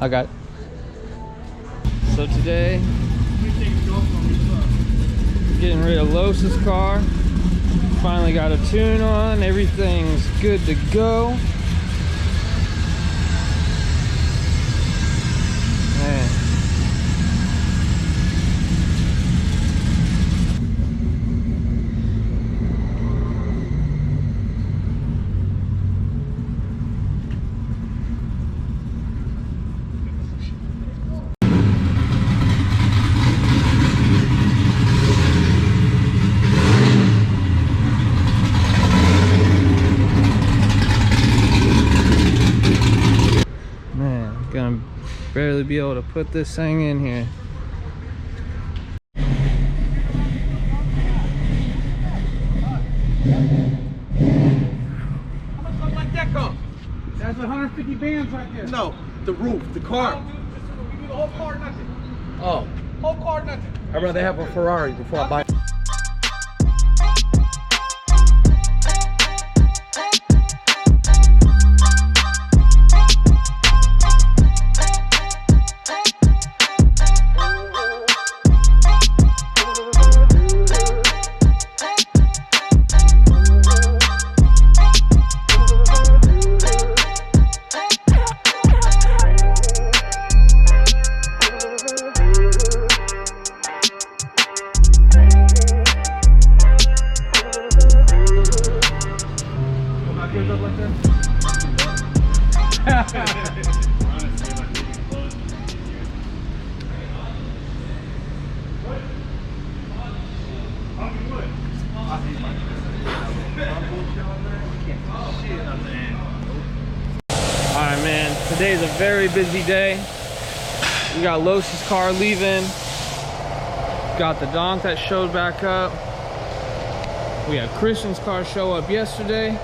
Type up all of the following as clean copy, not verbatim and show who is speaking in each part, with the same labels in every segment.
Speaker 1: I got it. So today, getting rid of Los's car. Finally got a tune on. Everything's good to go. Man. Gonna barely be able to put this thing in here.
Speaker 2: How much something like that cost? That's 150 bands right there. No, the roof, the car. We do the whole car, nothing. Oh. Whole car, nothing. I'd rather have a Ferrari before I buy.
Speaker 1: Alright, man, today's a very busy day. We got Los's car leaving. Got the donk that showed back up. We had Christian's car show up yesterday.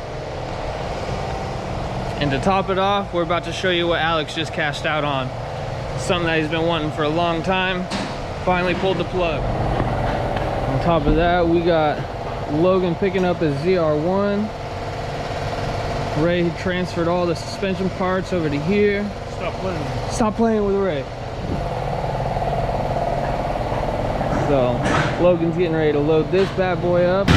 Speaker 1: And to top it off, we're about to show you what Alex just cashed out on. Something that he's been wanting for a long time. Finally pulled the plug. On top of that, we got Logan picking up his ZR1. Ray transferred all the suspension parts over to here. Stop playing with Ray. So Logan's getting ready to load this bad boy up.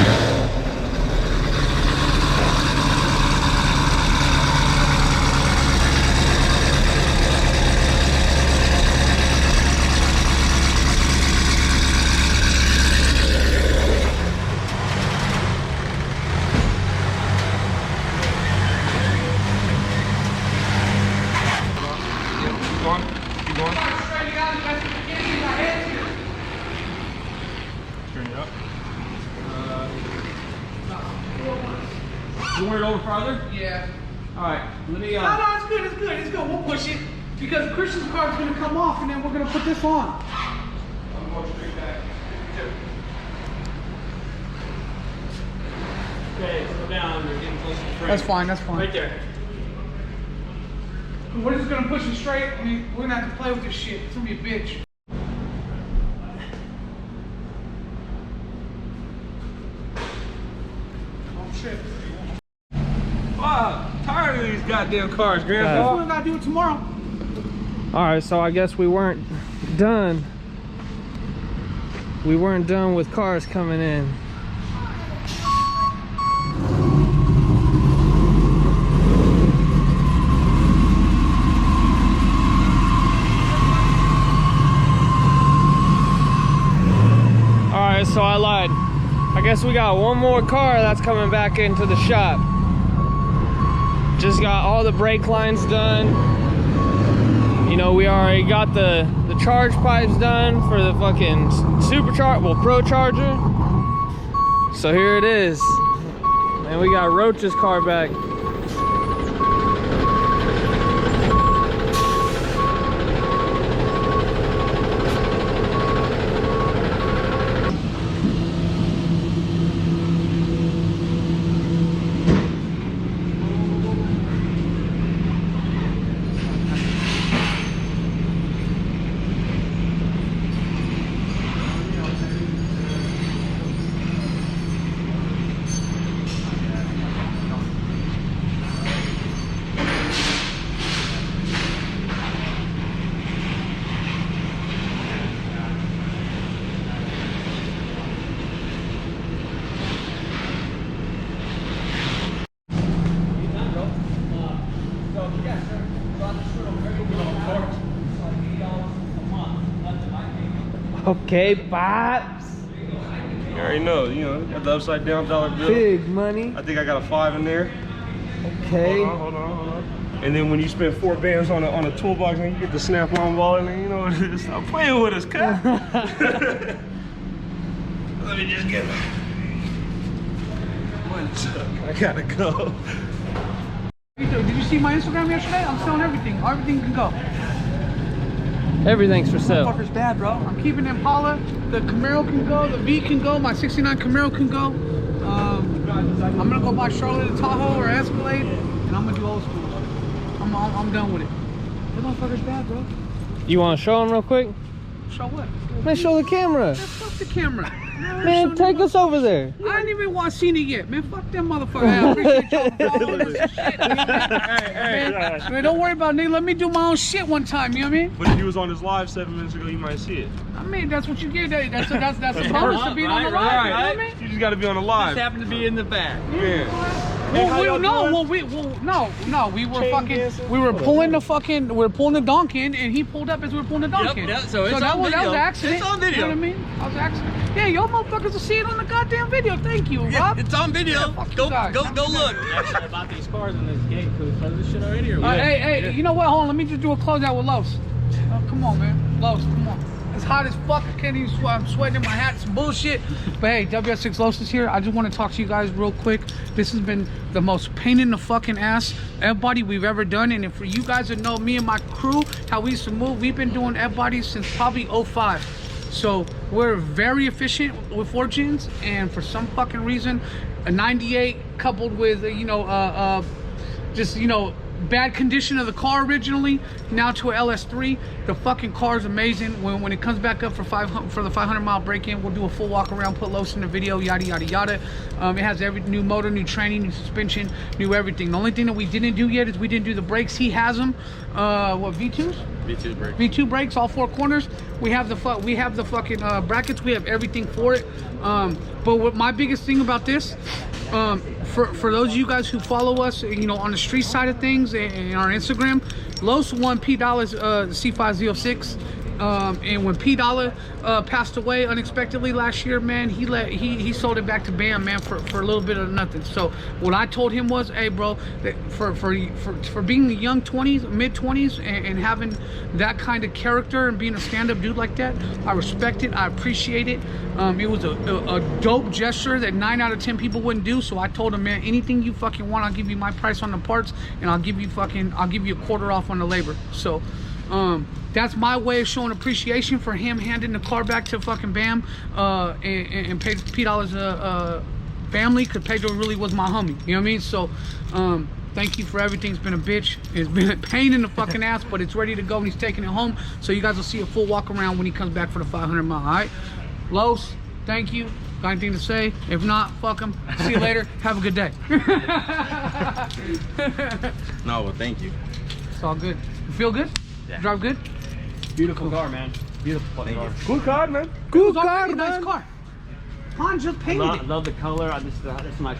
Speaker 1: You want it over farther?
Speaker 2: Yeah.
Speaker 1: Alright, let me
Speaker 2: No, it's good, it's good, it's good. We'll push it because Christian's car is going to come off and then we're going to put this on. I'm going straight back.
Speaker 1: Okay, slow down, you're getting close to the frame.
Speaker 2: That's fine, that's fine.
Speaker 1: Right there.
Speaker 2: We're just going to push it straight. I mean, we're going to have to play with this shit. It's going to be a bitch. Oh shit.
Speaker 1: Wow, tired of these goddamn cars, Grandpa.
Speaker 2: We're going to do it tomorrow.
Speaker 1: Alright, so I guess we weren't done. We weren't done with cars coming in. Alright, so I lied. I guess we got one more car that's coming back into the shop. Just got all the brake lines done. You know, we already got the charge pipes done for the fucking Pro Charger. So here it is. And we got Roach's car back. Okay, Pops.
Speaker 3: You already know, got the upside down dollar bill.
Speaker 1: Big money.
Speaker 3: I think I got a 5 in there.
Speaker 1: Okay.
Speaker 3: Hold on. And then when you spend 4 bands on a toolbox and you get the snap-on wallet, and you know what it is. Stop playing with us, cut. Let me just get one chuck. I gotta go.
Speaker 2: Did you see my Instagram yesterday? I'm selling everything. Everything can go.
Speaker 1: Everything's for sale.
Speaker 2: Motherfucker's bad, bro. I'm keeping the Impala. The Camaro can go. The V can go. My 69 Camaro can go. I'm gonna go buy Charlotte a Tahoe or Escalade, and I'm gonna do old school. I'm done with it. That motherfucker's bad, bro.
Speaker 1: You want to show them real quick?
Speaker 2: Show what?
Speaker 1: Man, show the camera.
Speaker 2: Man, fuck the camera.
Speaker 1: Man, take us over there.
Speaker 2: I ain't even want to see it yet, man. Fuck them motherfuckers. I appreciate y'all following us and shit. Man, don't worry about me. Let me do my own shit one time. You know what I mean?
Speaker 3: But if he was on his live 7 minutes ago, you might see it.
Speaker 2: I mean, that's what you get. That's a bonus to being on the live. You know what I mean?
Speaker 3: You just got to be on the live.
Speaker 4: Just happened to be in the back.
Speaker 3: Yeah.
Speaker 2: We were pulling the donkey in, and he pulled up as we were pulling the donkey in.
Speaker 4: Yep, so it's on
Speaker 2: that was
Speaker 4: video.
Speaker 2: an accident.
Speaker 4: It's on video.
Speaker 2: You know what I mean? That was an accident. Yeah, y'all motherfuckers will see it on the goddamn video. Thank you, Rob.
Speaker 4: It's on video.
Speaker 2: Yeah, fuck you
Speaker 4: Go
Speaker 2: guys.
Speaker 4: look.
Speaker 5: Actually, I bought these cars in this gate. Could we close this shit already? Or
Speaker 2: Hey, you know what? Hold on. Let me just do a closeout with Los. Oh, come on, man. Los, come on. It's hot as fuck. I can't even sweat. I'm sweating in my hat. Some bullshit. But hey, WS6 Los is here. I just want to talk to you guys real quick. This has been the most pain in the fucking ass F-body we've ever done. And for you guys that know me and my crew, how we used to move, we've been doing F-bodies since probably 05. So we're very efficient with 4gens, and for some fucking reason, a 98 coupled with bad condition of the car originally, now to a LS3. The fucking car is amazing. When it comes back up for the 500 mile break-in, we'll do a full walk around, put Los in the video, yada yada yada. It has every new motor, new training, new suspension, new everything. The only thing that we didn't do yet is we didn't do the brakes. He has them. What, V2s?
Speaker 4: V2 brakes.
Speaker 2: V2 brakes, all 4 corners. We have the fucking brackets. We have everything for it. But what my biggest thing about this, for those of you guys who follow us, on the street side of things and our Instagram, Los won P Dollar's C5Z06. And when P Dollar passed away unexpectedly last year, man, he sold it back to BAM, man, for a little bit of nothing. So what I told him was, hey, bro, that for being the young 20s, mid 20s, and having that kind of character and being a stand-up dude like that, I respect it. I appreciate it. It was a dope gesture that 9 out of 10 people wouldn't do. So I told him, man, anything you fucking want, I'll give you my price on the parts, and I'll give you a quarter off on the labor. So that's my way of showing appreciation for him handing the car back to fucking BAM and P Dollar's family, because Pedro really was my homie. You know what I mean? So thank you for everything. It's been a bitch. It's been a pain in the fucking ass, but it's ready to go, and he's taking it home. So you guys will see a full walk around when he comes back for the 500 mile. All right, Los, thank you. Got anything to say? If not, fuck him. See you later. Have a good day.
Speaker 4: No, well, thank you.
Speaker 2: It's all good. You feel good?
Speaker 4: Yeah.
Speaker 2: Drive good?
Speaker 5: Beautiful car, man. Beautiful fucking car.
Speaker 3: Good car, man.
Speaker 2: Good car, man. Nice car. Han just painted
Speaker 5: I
Speaker 2: it.
Speaker 5: love the color. This is my.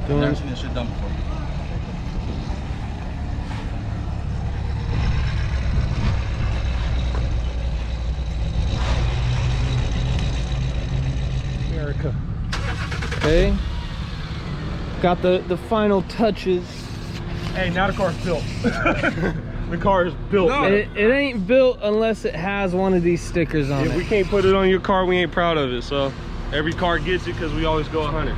Speaker 4: I've never seen this shit done before.
Speaker 1: America. Okay. Got the final touches.
Speaker 3: Hey, now the car's built. The car is built.
Speaker 1: No. It ain't built unless it has one of these stickers on
Speaker 3: If we
Speaker 1: it.
Speaker 3: can't put it on your car, we ain't proud of it. So every car gets it because we always go 100.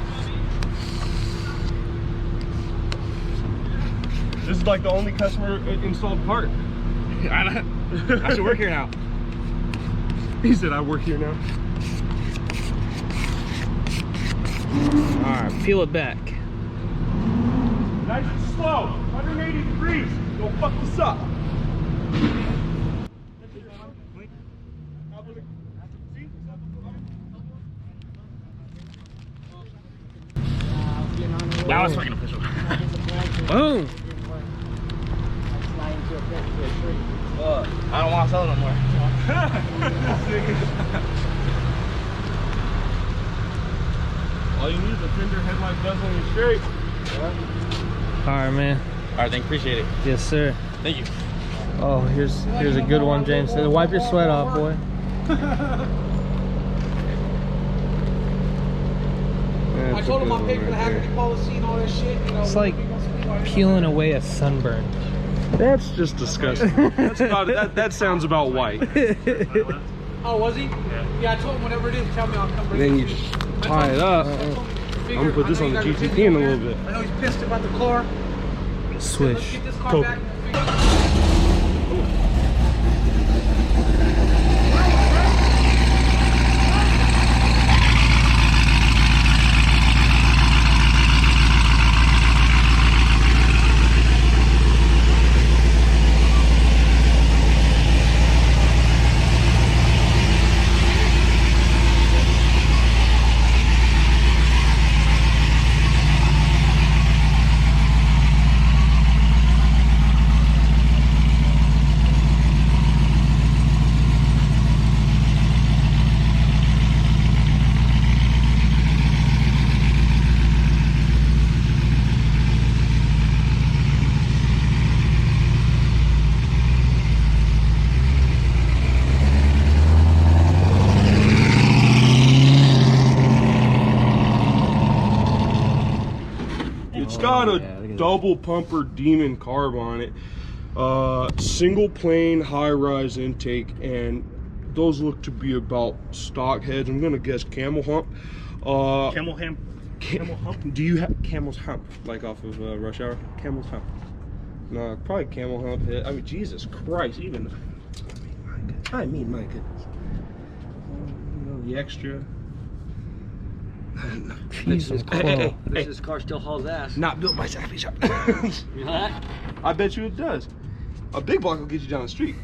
Speaker 3: This is like the only customer installed part.
Speaker 4: I should work here now.
Speaker 3: He said, I work here now.
Speaker 1: All right, peel it back.
Speaker 3: Nice and slow. 180 degrees. Don't fuck this up.
Speaker 4: Now it's fucking official.
Speaker 1: Boom.
Speaker 4: I don't want to sell it no more.
Speaker 3: All you need is a fender, headlight, bezel, and you're straight.
Speaker 1: All right, man.
Speaker 4: All right, thank you. Appreciate it.
Speaker 1: Yes, sir.
Speaker 4: Thank you.
Speaker 1: Oh, here's a good one, James. Wipe your sweat off, boy.
Speaker 2: I told him I paid for the Haggerty policy and all that shit. You know,
Speaker 1: It's like peeling away a sunburn.
Speaker 3: That's just disgusting. That's about it. That sounds about white.
Speaker 2: Oh, was he? Yeah, I told him whatever it is, tell me, I'll come bring
Speaker 3: Then
Speaker 2: it
Speaker 3: you
Speaker 2: to
Speaker 3: just
Speaker 2: I
Speaker 3: tie
Speaker 2: told
Speaker 3: it
Speaker 2: him-
Speaker 3: up.
Speaker 2: I told him,
Speaker 3: I'm gonna put this
Speaker 2: I
Speaker 3: on
Speaker 2: know
Speaker 3: the
Speaker 2: you guys are
Speaker 3: GTP
Speaker 2: busy
Speaker 3: in a
Speaker 2: over
Speaker 3: little
Speaker 2: there.
Speaker 3: bit.
Speaker 2: I know he's pissed about the car. Let's
Speaker 1: Swish.
Speaker 2: get this car
Speaker 3: Cool.
Speaker 2: back and figure-
Speaker 3: It's got a double pumper Demon carb on it. Single plane high-rise intake, and those look to be about stock heads. I'm gonna guess camel hump.
Speaker 4: Camel hump?
Speaker 3: Do you have camel's hump, like off of Rush Hour? Camel's hump. No, probably camel hump head. I mean, Jesus Christ, even. I mean, my goodness. You know, the extra.
Speaker 1: Jesus Christ.
Speaker 5: This car still hauls ass.
Speaker 3: Not built by Sappy Shop.
Speaker 5: You know that?
Speaker 3: I bet you it does. A big block will get you down the street.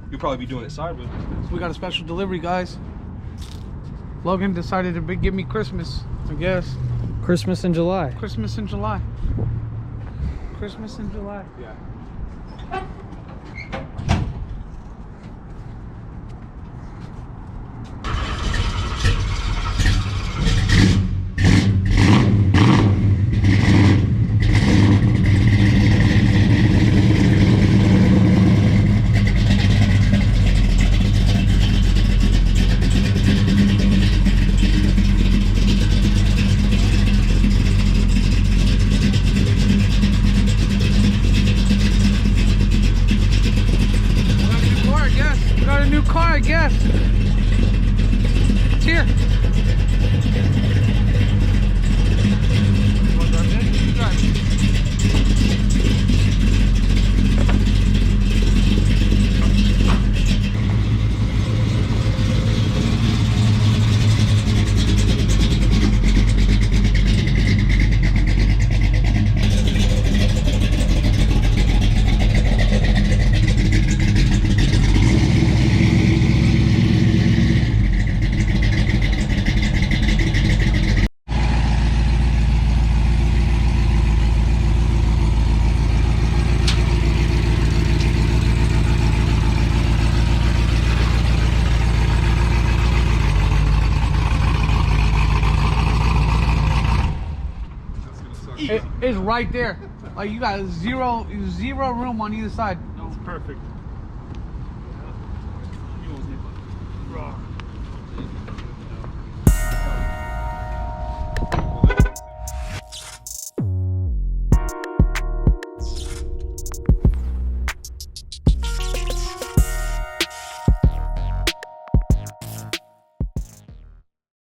Speaker 3: You'll probably be doing it sideways.
Speaker 2: We got a special delivery, guys. Logan decided to give me Christmas, I guess.
Speaker 1: Christmas in July.
Speaker 2: Christmas in July. Christmas in July.
Speaker 3: Yeah.
Speaker 2: We got a new car, I guess. It's here. It's right there. Like you got zero room on either side.
Speaker 3: That's perfect.